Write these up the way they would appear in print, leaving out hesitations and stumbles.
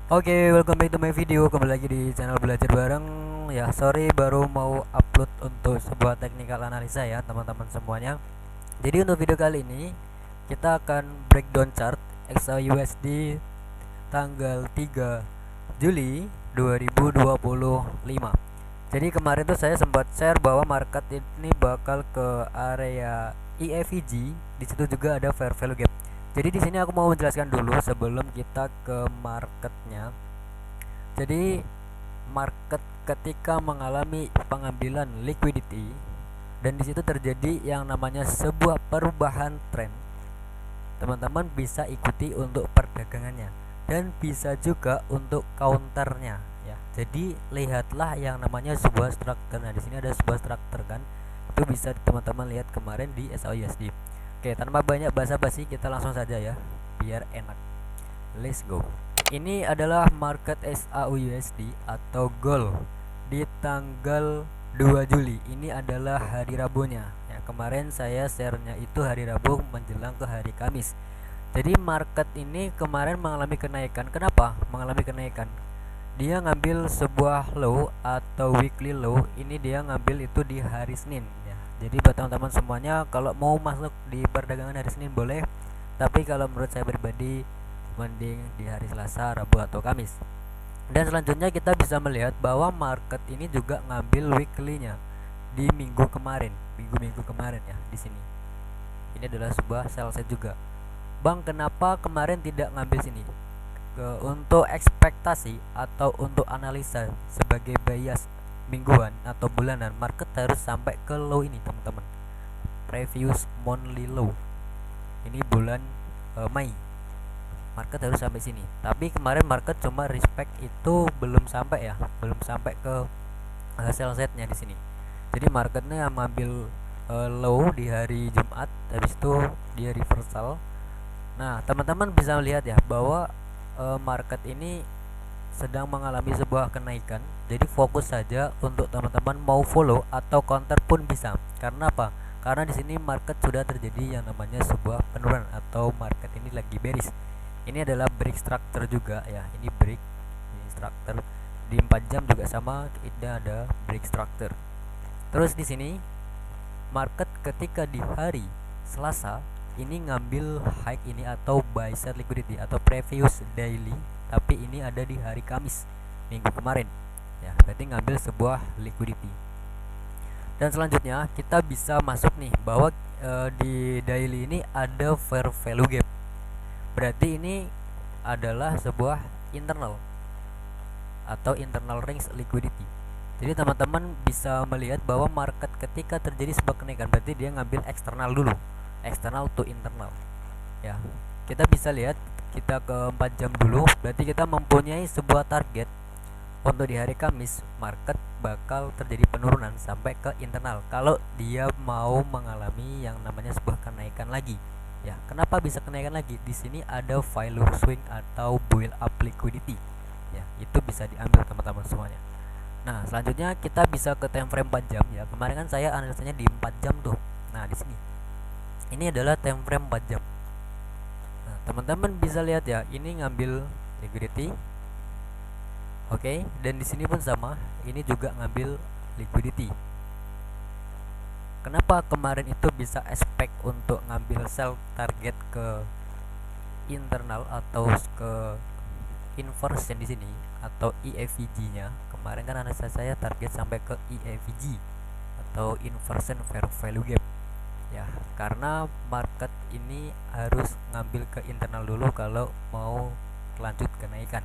Oke, welcome back to my video. Kembali lagi di channel belajar bareng. Ya, sorry baru mau upload untuk sebuah technical analisa ya, teman-teman semuanya. Jadi untuk video kali ini kita akan breakdown chart XAUSD tanggal 3 Juli 2025. Jadi kemarin tuh saya sempat share bahwa market ini bakal ke area EFVG. Di situ juga ada fair value gap. Jadi di sini aku mau menjelaskan dulu sebelum kita ke marketnya. Jadi market ketika mengalami pengambilan liquidity dan di situ terjadi yang namanya sebuah perubahan tren, teman-teman bisa ikuti untuk perdagangannya dan bisa juga untuk counternya ya. Jadi lihatlah yang namanya sebuah struktur. Nah, di sini ada sebuah struktur kan. Itu bisa teman-teman lihat kemarin di SAUSD. Oke, tanpa banyak basa-basi kita langsung saja ya biar enak. Let's go. Ini adalah market SAUSD atau gold di tanggal 2 Juli. Ini adalah hari Rabunya. Ya, kemarin saya share-nya itu hari Rabu menjelang ke hari Kamis. Jadi market ini kemarin mengalami kenaikan. Kenapa? Mengalami kenaikan. Dia ngambil sebuah low atau weekly low. Ini dia ngambil itu di hari Senin ya. Jadi buat teman-teman semuanya, kalau mau masuk di perdagangan hari Senin boleh, tapi kalau menurut saya pribadi mending di hari Selasa, Rabu atau Kamis. Dan selanjutnya kita bisa melihat bahwa market ini juga ngambil weekly-nya di minggu kemarin, minggu kemarin ya di sini. Ini adalah sebuah sell set juga. Bang, kenapa kemarin tidak ngambil sini? Untuk ekspektasi atau untuk analisa sebagai bias mingguan atau bulanan, market harus sampai ke low ini, teman-teman. Previous monthly low. Ini bulan Mei. Market harus sampai sini. Tapi kemarin market cuma respect itu belum sampai ya, belum sampai ke sell setnya di sini. Jadi marketnya mengambil low di hari Jumat, habis itu dia reversal. Nah, teman-teman bisa melihat ya bahwa market ini sedang mengalami sebuah kenaikan. Jadi fokus saja untuk teman-teman mau follow atau counter pun bisa. Karena apa? Karena di sini market sudah terjadi yang namanya sebuah penurunan atau market ini lagi bearish. Ini adalah break structure juga ya. Ini break, ini structure. Di 4 jam juga sama, ini ada break structure. Terus di sini market ketika di hari Selasa ini ngambil high ini atau buy side liquidity atau previous daily, tapi ini ada di hari Kamis minggu kemarin ya, berarti ngambil sebuah liquidity. Dan selanjutnya kita bisa masuk nih bahwa di daily ini ada fair value gap, berarti ini adalah sebuah internal atau internal range liquidity. Jadi teman-teman bisa melihat bahwa market ketika terjadi sebuah kenaikan berarti dia ngambil eksternal dulu, eksternal to internal ya. Kita bisa lihat, kita ke 4 jam dulu, berarti kita mempunyai sebuah target untuk di hari Kamis market bakal terjadi penurunan sampai ke internal kalau dia mau mengalami yang namanya sebuah kenaikan lagi ya. Kenapa bisa kenaikan lagi? Di sini ada value swing atau build up liquidity ya, itu bisa diambil teman-teman semuanya. Nah, selanjutnya kita bisa ke time frame 4 jam ya. Kemarin kan saya analisanya di 4 jam tuh. Nah, di sini ini adalah time frame 4 jam. Nah, teman-teman bisa lihat ya, ini ngambil liquidity. Oke, dan di sini pun sama, ini juga ngambil liquidity. Kenapa kemarin itu bisa expect untuk ngambil sell target ke internal atau ke inversion di sini atau EFVG-nya? Kemarin kan analisa saya target sampai ke EFVG atau inversion fair value gap ya, karena market ini harus ngambil ke internal dulu kalau mau lanjut kenaikan.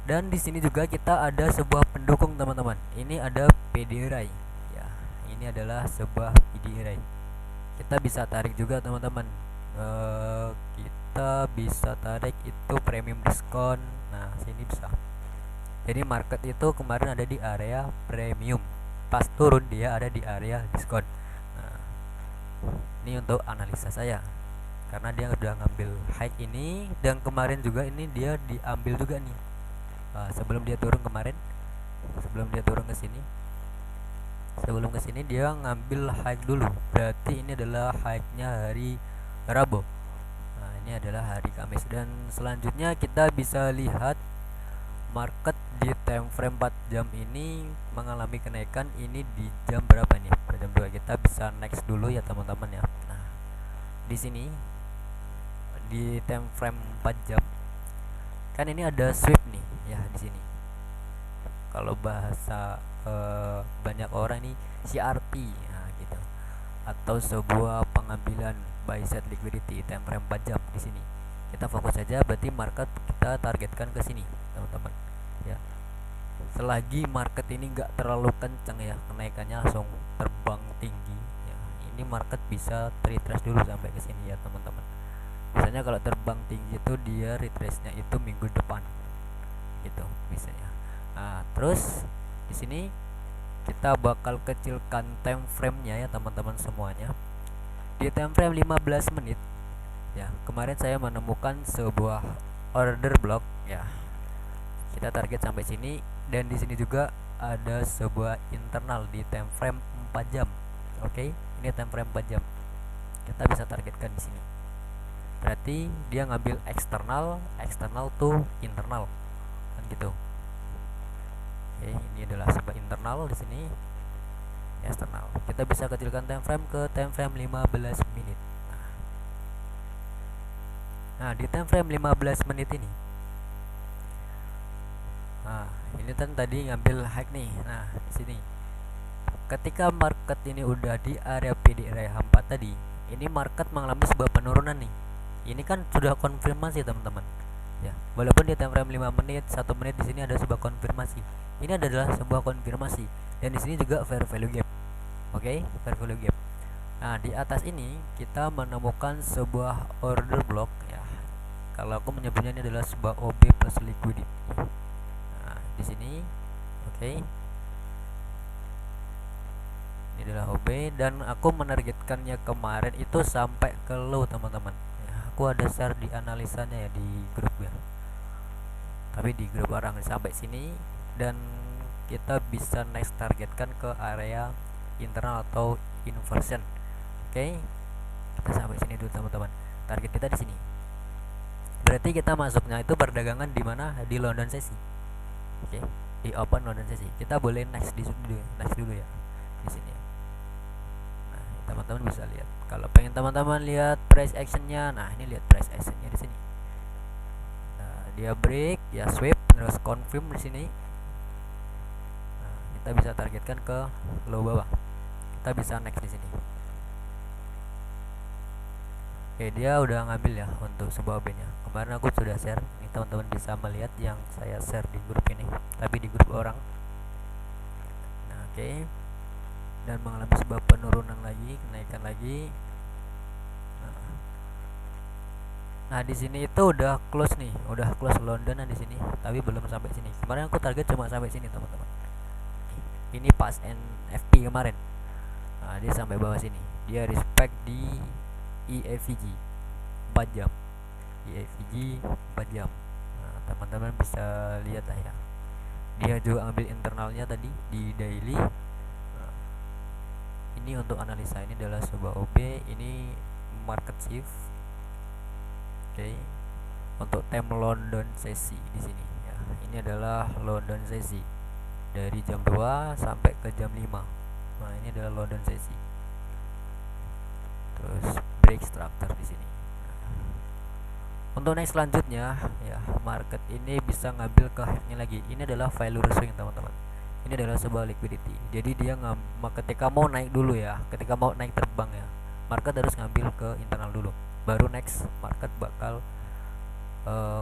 Dan di sini juga kita ada sebuah pendukung teman-teman. Ini ada PDRI ya. Ini adalah sebuah PDRI. Kita bisa tarik juga teman-teman. Kita bisa tarik itu premium diskon. Nah, sini bisa. Jadi market itu kemarin ada di area premium, pas turun dia ada di area diskon. Nah, ini untuk analisa saya karena dia udah ngambil high ini, dan kemarin juga ini dia diambil juga nih. Sebelum dia turun kemarin, sebelum dia turun ke sini, sebelum ke sini dia ngambil high dulu, berarti ini adalah high-nya hari Rabu. Nah, ini adalah hari Kamis. Dan selanjutnya kita bisa lihat market di time frame 4 jam ini mengalami kenaikan. Ini di jam berapa nih? Pada jam 2. Kita bisa next dulu ya teman-teman ya. Nah, di sini di time frame 4 jam kan ini ada sweep nih ya di sini. Kalau bahasa banyak orang ini CRT nah, gitu. Atau sebuah pengambilan buy set liquidity time frame 4 jam di sini. Kita fokus saja, berarti market kita targetkan ke sini, teman-teman. Ya. Selagi market ini enggak terlalu kencang ya, kenaikannya langsung terbang tinggi ya. Ini market bisa retrace dulu sampai ke sini ya, teman-teman. Biasanya kalau terbang tinggi itu dia retrace-nya itu minggu depan. Gitu biasanya. Nah, terus di sini kita bakal kecilkan time frame-nya ya, teman-teman semuanya. Di time frame 15 menit ya, kemarin saya menemukan sebuah order block ya. Kita target sampai sini, dan di sini juga ada sebuah internal di time frame 4 jam. Oke, ini time frame 4 jam. Kita bisa targetkan di sini. Berarti dia ngambil eksternal tuh internal. Kan gitu. Oke, ini adalah sebuah internal di sini. Eksternal. Kita bisa kecilkan time frame ke time frame 15 menit. Nah, di time frame 15 menit ini. Nah, ini kan tadi ngambil high nih. Nah, di sini. Ketika market ini udah di area PD area 4 tadi, ini market mengalami sebuah penurunan nih. Ini kan sudah konfirmasi, teman-teman. Ya, walaupun di time frame 5 menit, 1 menit di sini ada sebuah konfirmasi. Ini adalah sebuah konfirmasi, dan di sini juga fair value gap. Oke, fair value gap. Nah, di atas ini kita menemukan sebuah order block ya. Kalau aku menyebutnya ini adalah sebuah OB plus liquidity. Nah, di sini oke. Ini adalah OB, dan aku menargetkannya kemarin itu sampai ke low, teman-teman. Ya, aku ada share di analisanya ya di grup ya. Tapi di grup orang sampai sini, dan kita bisa next targetkan ke area internal atau inversion. Oke. Kita sampai sini dulu, teman-teman. Target kita di sini. Berarti kita masuknya itu perdagangan di mana? Di London sesi. Oke, di open London sesi. Kita boleh next dulu ya di sini. Nah, teman-teman bisa lihat. Kalau pengen teman-teman lihat price actionnya, nah ini lihat price actionnya di sini. Nah, dia break, ya sweep, terus confirm di sini. Nah, kita bisa targetkan ke low bawah. Kita bisa next di sini. Oke, dia udah ngambil ya untuk sebuah OB-nya. Kemarin aku sudah share. Ini teman-teman bisa melihat yang saya share di grup ini, tapi di grup orang. Nah, oke. Dan mengalami sebuah penurunan lagi, kenaikan lagi. Nah, di sini itu udah close nih, udah close London di sini, tapi belum sampai sini. Kemarin aku target cuma sampai sini, teman-teman. Ini pas NFP kemarin. Nah, dia sampai bawah sini. Dia respect di EFG 4 jam. EFG 4 jam. Nah, teman-teman bisa lihat lah ya. Dia juga ambil internalnya tadi di daily. Nah, ini untuk analisa, ini adalah sebuah OB, ini market shift. Oke. Untuk time London sesi di sini ya. Ini adalah London sesi dari jam 2 sampai ke jam 5. Nah, ini adalah London sesi. Terus break structure di sini. Untuk next selanjutnya ya, market ini bisa ngambil ke hacknya lagi. Ini adalah value swing, teman-teman. Ini adalah sebuah liquidity. Jadi dia ketika mau naik dulu ya, ketika mau naik terbang ya, market harus ngambil ke internal dulu. Baru next market bakal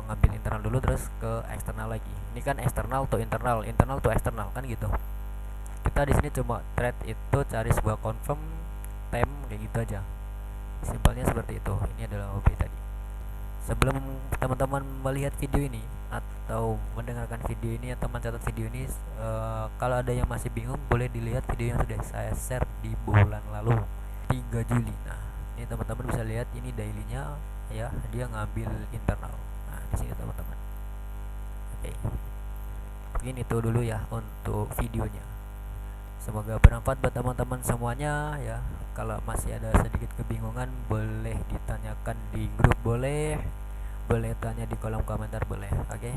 ngambil internal dulu terus ke eksternal lagi. Ini kan eksternal to internal, internal to eksternal kan gitu. Kita di sini cuma trade itu cari sebuah confirm time kayak gitu aja. Simpelnya seperti itu. Ini adalah OB tadi. Sebelum teman-teman melihat video ini atau mendengarkan video ini atau mencatat video ini, kalau ada yang masih bingung boleh dilihat video yang sudah saya share di bulan lalu 3 Juli. Nah, ini teman-teman bisa lihat ini dailynya ya, dia ngambil internal. Nah, di sini teman-teman. Oke. Mungkin itu dulu ya untuk videonya. Semoga bermanfaat buat teman-teman semuanya ya. Kalau masih ada sedikit kebingungan boleh ditanyakan di grup, boleh tanya di kolom komentar, boleh. Oke.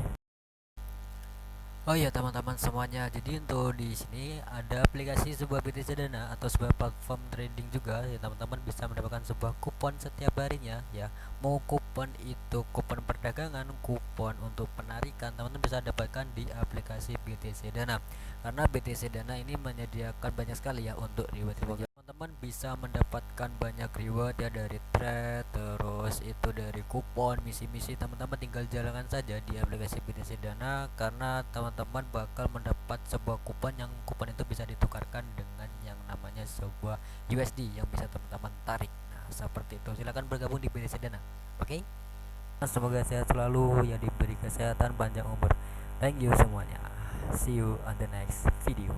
Oh iya teman-teman semuanya. Jadi untuk di sini ada aplikasi sebuah BTC Dana atau sebuah platform trading juga ya teman-teman bisa mendapatkan sebuah kupon setiap harinya ya. Mau kupon itu kupon perdagangan, kupon untuk penarikan, teman-teman bisa dapatkan di aplikasi BTC Dana. Karena BTC Dana ini menyediakan banyak sekali ya untuk reward-reward. Teman-teman bisa mendapatkan banyak reward ya dari trade, terus itu dari kupon, misi-misi. Teman-teman tinggal jalankan saja di aplikasi BTC Dana karena teman-teman bakal mendapat sebuah kupon yang kupon itu bisa ditukarkan dengan yang namanya sebuah USD yang bisa teman-teman tarik. Nah, seperti itu. Silahkan bergabung di BTC Dana. Oke? Semoga sehat selalu ya, diberi kesehatan panjang umur. Thank you semuanya. See you on the next video.